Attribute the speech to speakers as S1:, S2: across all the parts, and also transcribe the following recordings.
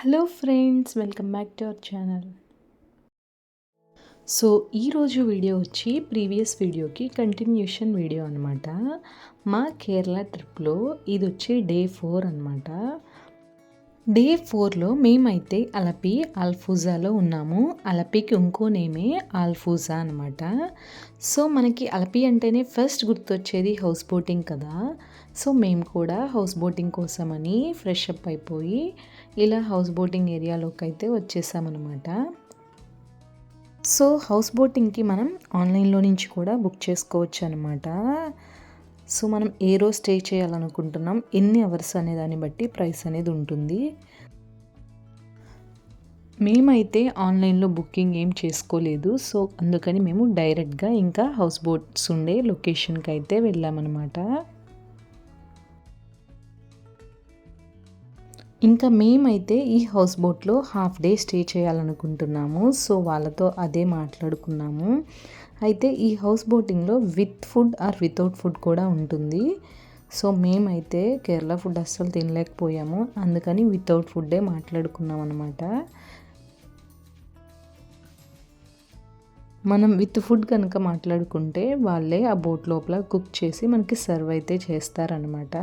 S1: Hello friends, welcome back to our channel. So ఈరోజు video వచ్చి previous వీడియోకి continuation video అనమాట. మా కేరళ ట్రిప్లో ఇది వచ్చి డే 4 అనమాట. డే 4లో మేమైతే అలపి అల్ఫూజాలో ఉన్నాము. అలపికి ఇంకో నేమే అల్ఫూజా అనమాట. సో మనకి అలపి అంటేనే ఫస్ట్ గుర్తొచ్చేది హౌస్ బోటింగ్ కదా. సో మేము కూడా హౌస్ బోటింగ్ కోసమని ఫ్రెష్ అప్ అయిపోయి ఇలా హౌస్ బోటింగ్ ఏరియాలోకి అయితే వచ్చేసామన్నమాట. సో హౌస్ బోటింగ్కి మనం ఆన్లైన్లో నుంచి కూడా బుక్ చేసుకోవచ్చు అనమాట. సో మనం ఏ రోజు స్టే చేయాలనుకుంటున్నాం, ఎన్ని అవర్స్ అనే దాన్ని బట్టి ప్రైస్ అనేది ఉంటుంది. మేమైతే ఆన్లైన్లో బుకింగ్ ఏం చేసుకోలేదు. సో అందుకని మేము డైరెక్ట్గా ఇంకా హౌస్ బోట్స్ ఉండే లొకేషన్కి అయితే వెళ్ళామన్నమాట. ఇంకా మేమైతే ఈ హౌస్ బోట్లో హాఫ్ డే స్టే చేయాలనుకుంటున్నాము. సో వాళ్ళతో అదే మాట్లాడుకున్నాము. అయితే ఈ హౌస్ బోటింగ్లో with food or without food కూడా ఉంటుంది. సో మేమైతే కేరళ ఫుడ్ అస్సలు తినలేకపోయాము. అందుకని వితౌట్ ఫుడ్డే మాట్లాడుకున్నాం అనమాట. మనం విత్ ఫుడ్ కనుక మాట్లాడుకుంటే వాళ్ళే ఆ బోట్ లోపల కుక్ చేసి మనకి సర్వ్ అయితే చేస్తారనమాట.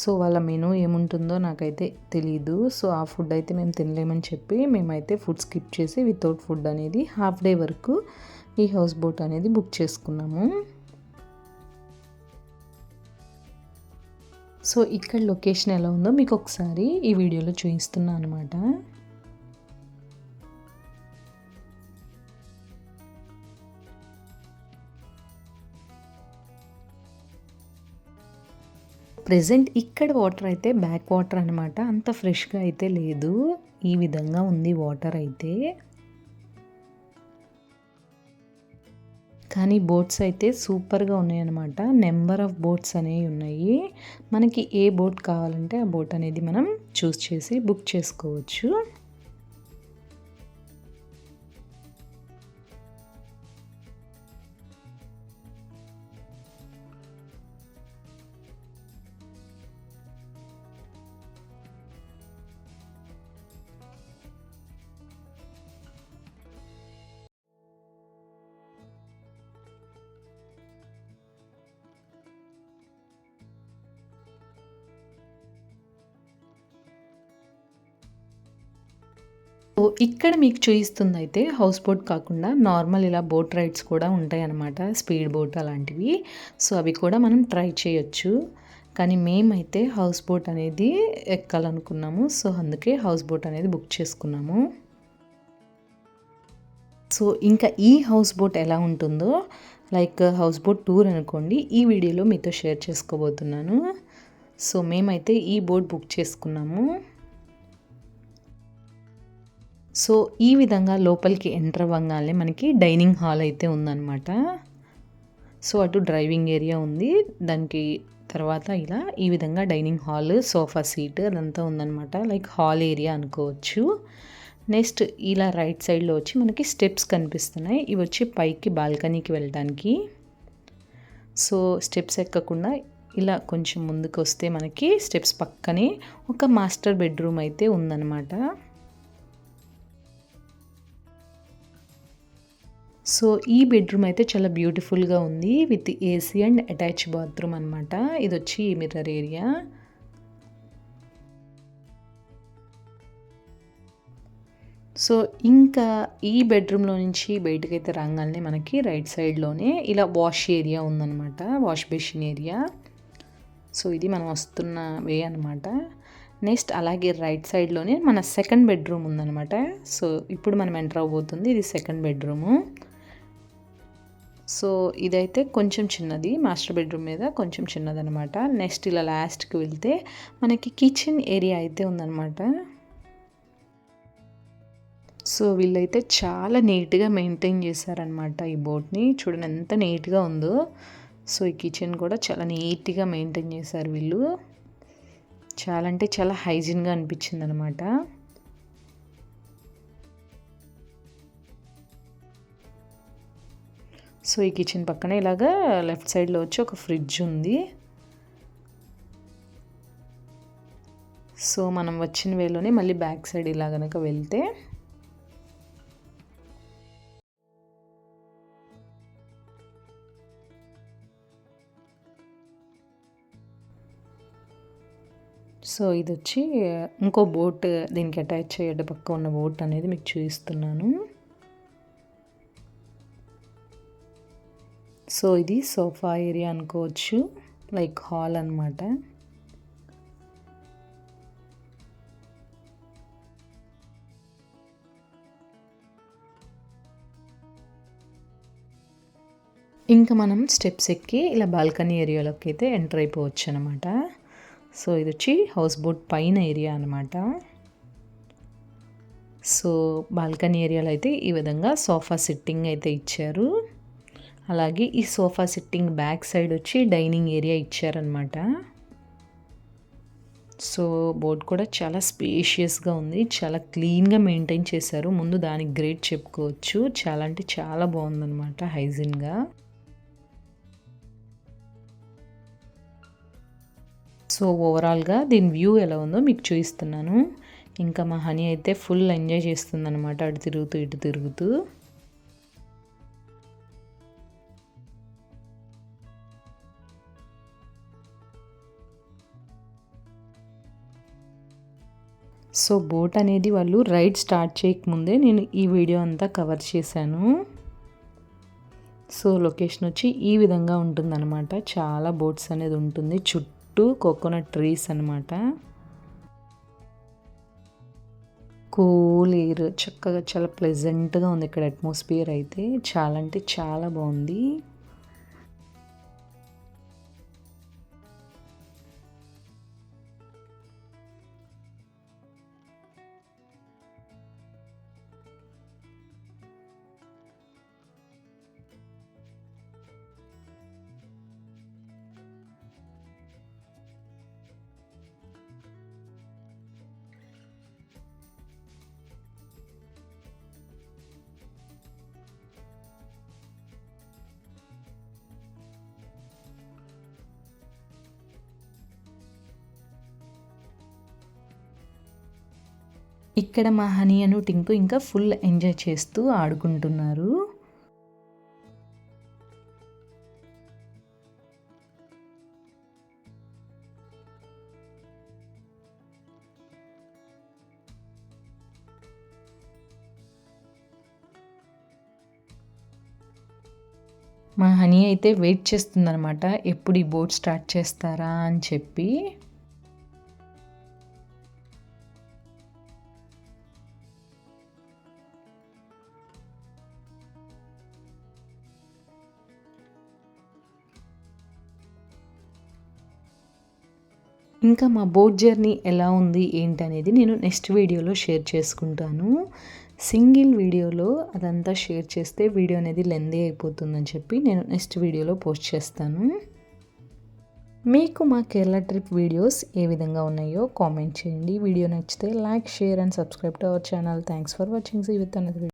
S1: సో వాళ్ళ మెనూ ఏముంటుందో నాకైతే తెలీదు. సో ఆ ఫుడ్ అయితే మేము తినలేమని చెప్పి మేమైతే ఫుడ్ స్కిప్ చేసి వితౌట్ ఫుడ్ అనేది హాఫ్ డే వరకు ఈ హౌస్ బోట్ అనేది బుక్ చేసుకున్నాము. సో ఇక్కడ లొకేషన్ ఎలా ఉందో మీకు ఒకసారి ఈ వీడియోలో చూపిస్తున్నాను అనమాట. ప్రెజెంట్ ఇక్కడ వాటర్ అయితే బ్యాక్ వాటర్ అనమాట. అంత ఫ్రెష్గా అయితే లేదు. ఈ విధంగా ఉంది వాటర్ అయితే. కానీ బోట్స్ అయితే సూపర్గా ఉన్నాయన్నమాట. నెంబర్ ఆఫ్ బోట్స్ అనేవి ఉన్నాయి. మనకి ఏ బోట్ కావాలంటే ఆ బోట్ అనేది మనం చూస్ చేసి బుక్ చేసుకోవచ్చు. సో ఇక్కడ మీకు చూపిస్తుంది అయితే హౌస్ బోట్ కాకుండా నార్మల్ ఇలా బోట్ రైడ్స్ కూడా ఉంటాయి అన్నమాట. స్పీడ్ బోట్ అలాంటివి. సో అవి కూడా మనం ట్రై చేయొచ్చు. కానీ మేమైతే హౌస్ బోట్ అనేది ఎక్కాలనుకున్నాము. సో అందుకే హౌస్ బోట్ అనేది బుక్ చేసుకున్నాము. సో ఇంకా ఈ హౌస్ బోట్ ఎలా ఉంటుందో లైక్ హౌస్ బోట్ టూర్ అనుకోండి, ఈ వీడియోలో మీతో షేర్ చేసుకోబోతున్నాను. సో మేమైతే ఈ బోట్ బుక్ చేసుకున్నాము. సో ఈ విధంగా లోపలికి ఎంటర్ అవ్వగానే మనకి డైనింగ్ హాల్ అయితే ఉందన్నమాట. సో అటు డ్రైవింగ్ ఏరియా ఉంది. దానికి తర్వాత ఇలా ఈ విధంగా డైనింగ్ హాల్, సోఫా సీట్ అదంతా ఉందన్నమాట. లైక్ హాల్ ఏరియా అనుకోవచ్చు. నెక్స్ట్ ఇలా రైట్ సైడ్లో వచ్చి మనకి స్టెప్స్ కనిపిస్తున్నాయి. ఇవి వచ్చి పైకి బాల్కనీకి వెళ్ళడానికి. సో స్టెప్స్ ఎక్కకుండా ఇలా కొంచెం ముందుకు వస్తే మనకి స్టెప్స్ పక్కనే ఒక మాస్టర్ బెడ్రూమ్ అయితే ఉందన్నమాట. సో ఈ బెడ్రూమ్ అయితే చాలా బ్యూటిఫుల్గా ఉంది. With AC and attach bathroom అనమాట. ఇది వచ్చి మిర్రర్ ఏరియా. సో ఇంకా ఈ బెడ్రూమ్లో నుంచి బయటకైతే రాగానే మనకి రైట్ సైడ్లోనే ఇలా వాష్ ఏరియా ఉందన్నమాట. Wash basin area. సో ఇది మనం వస్తున్న వే అనమాట. నెక్స్ట్ అలాగే రైట్ సైడ్లోనే మన సెకండ్ బెడ్రూమ్ ఉందన్నమాట. సో ఇప్పుడు మనం ఎంటర్ అవబోతుంది. ఇది సెకండ్ బెడ్రూము. సో ఇదైతే కొంచెం చిన్నది, మాస్టర్ బెడ్రూమ్ మీద కొంచెం చిన్నదనమాట. నెక్స్ట్ ఇలా లాస్ట్కి వెళ్తే మనకి కిచెన్ ఏరియా అయితే ఉందన్నమాట. సో వీళ్ళైతే చాలా నీట్గా మెయింటైన్ చేశారనమాట ఈ బోట్ని. చూడండి ఎంత నీట్గా ఉందో. సో ఈ కిచెన్ కూడా చాలా నీట్గా మెయింటైన్ చేశారు వీళ్ళు. చాలా అంటే చాలా హైజీన్గా అనిపించింది అనమాట. సో ఈ కిచెన్ పక్కన ఇలాగా లెఫ్ట్ సైడ్లో వచ్చి ఒక ఫ్రిడ్జ్ ఉంది. సో మనం వచ్చిన వేలోనే మళ్ళీ బ్యాక్ సైడ్ ఇలా కనుక వెళ్తే సో ఇది వచ్చి ఇంకో బోట్, దీనికి అటాచ్ అయ్యే పక్క ఉన్న బోట్ అనేది మీకు చూపిస్తున్నాను. సో ఇది సోఫా ఏరియా అనుకోవచ్చు, లైక్ హాల్ అనమాట. ఇంకా మనం స్టెప్స్ ఎక్కి ఇలా బాల్కనీ ఏరియాలోకి అయితే ఎంటర్ అయిపోవచ్చు అనమాట. సో ఇది వచ్చి హౌస్ బోట్ పైన ఏరియా అనమాట. సో బాల్కనీ ఏరియాలో అయితే ఈ విధంగా సోఫా సిట్టింగ్ అయితే ఇచ్చారు. అలాగే ఈ సోఫా సిట్టింగ్ బ్యాక్ సైడ్ వచ్చి డైనింగ్ ఏరియా ఇచ్చారనమాట. సో బోట్ కూడా చాలా స్పేషియస్గా ఉంది, చాలా క్లీన్గా మెయింటైన్ చేశారు. ముందు దానికి గ్రేట్ చెప్పుకోవచ్చు, చాలా అంటే చాలా బాగుందన్నమాట, హైజీన్గా. సో ఓవరాల్గా దీని వ్యూ ఎలా ఉందో మీకు చూపిస్తున్నాను. ఇంకా మా హనీ అయితే ఫుల్ ఎంజాయ్ చేస్తుందన్నమాట, అటు తిరుగుతూ ఇటు తిరుగుతూ. సో బోట్ అనేది వాళ్ళు రైడ్ స్టార్ట్ చేయకముందే నేను ఈ వీడియో అంతా కవర్ చేశాను. సో లొకేషన్ వచ్చి ఈ విధంగా ఉంటుందన్నమాట. చాలా బోట్స్ అనేది ఉంటుంది, చుట్టూ కోకోనట్ ట్రీస్ అనమాట. కూల్ ఎయిర్, చక్కగా చాలా ప్లెజెంట్గా ఉంది ఇక్కడ అట్మాస్ఫియర్ అయితే. చాలా అంటే చాలా బాగుంది. ఇక్కడ మా హనీ అను టింకు ఇంకా ఫుల్ ఎంజాయ్ చేస్తూ ఆడుకుంటున్నారు. మా హనీ అయితే వెయిట్ చేస్తుందనమాట, ఎప్పుడు ఈ బోట్ స్టార్ట్ చేస్తారా అని చెప్పి. ఇంకా మా బోట్ జర్నీ ఎలా ఉంది ఏంటనేది నేను నెక్స్ట్ వీడియోలో షేర్ చేసుకుంటాను. సింగిల్ వీడియోలో అదంతా షేర్ చేస్తే వీడియో అనేది లెందీ అయిపోతుందని చెప్పి నేను నెక్స్ట్ వీడియోలో పోస్ట్ చేస్తాను. మీకు మా కేరళ ట్రిప్ వీడియోస్ ఏ విధంగా ఉన్నాయో కామెంట్ చేయండి. వీడియో నచ్చితే like, share and subscribe to our channel. Thanks for watching. See with another video.